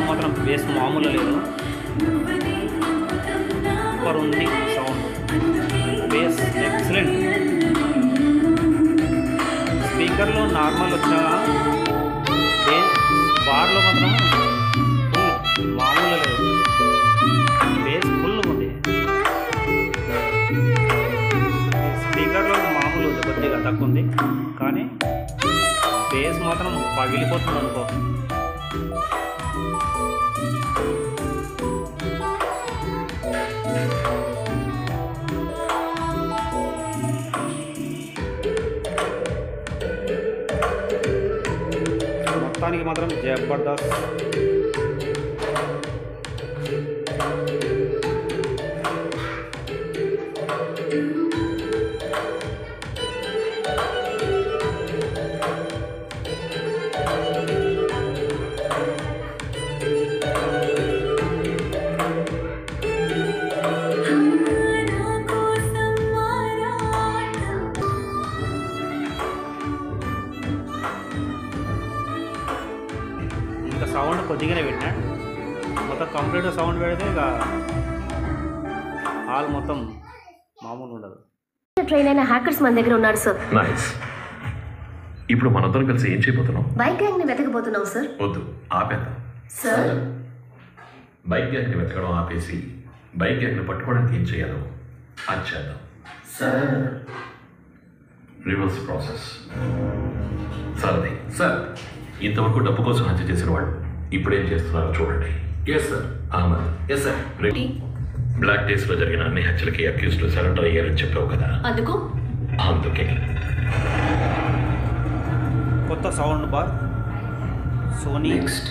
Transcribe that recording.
మాత్రం బేస్ మామూలు లేదు, సూపర్ ఉంది సౌండ్. Bass excellent. స్పీకర్లో నార్మల్ వచ్చా, బేస్ బార్లో మాత్రం ఫుల్ మామూలు లేదు, బేస్ ఫుల్ ఉంది. స్పీకర్లో మామూలు ఉంది, కొద్దిగా తక్కువ ఉంది, కానీ బేస్ మాత్రం పగిలిపోతుంది అనుకో. మొత్తానికి మాత్రం జబర్దస్త్. ఇంకా సౌండ్ కొద్దిగానే పెట్టినా, మొత్తం కంప్లీట్ సౌండ్ పెడితే ఇక హాల్ మొత్తం మామూలు ఉండదు. ట్రైన్ అయిన హ్యాకర్స్ మన దగ్గర ఉన్నారు సార్. నైస్. ఇప్పుడు మనందరం కలిసి ఏం చేయబోతున్నాం? బైక్ గ్యాంగ్ ని వెతకబోతున్నాం సార్. వద్దు, ఆపేద్దాం సార్. బైక్ గ్యాంగ్ని వెతకడం ఆపేసి బైక్ గ్యాంగ్ని పట్టుకోవడానికి ఏం చేయాలో అది చేద్దాం సార్. Reverse process. సరది సార్, ఇంతవరకు డబ్బు కోసం హత్య చేసిన వాళ్ళు ఇప్పుడు ఏం చేస్తున్నారో చూడండి. Yes sir. Ahmed. Yes sir. Black days లో జరిగిన అన్ని హత్యలకి అక్యూజ్లు సరెండర్ అయ్యారని చెప్పావు కదా, అందుకే కొత్త సౌండ్ బార్ సోనీ. నెక్స్ట్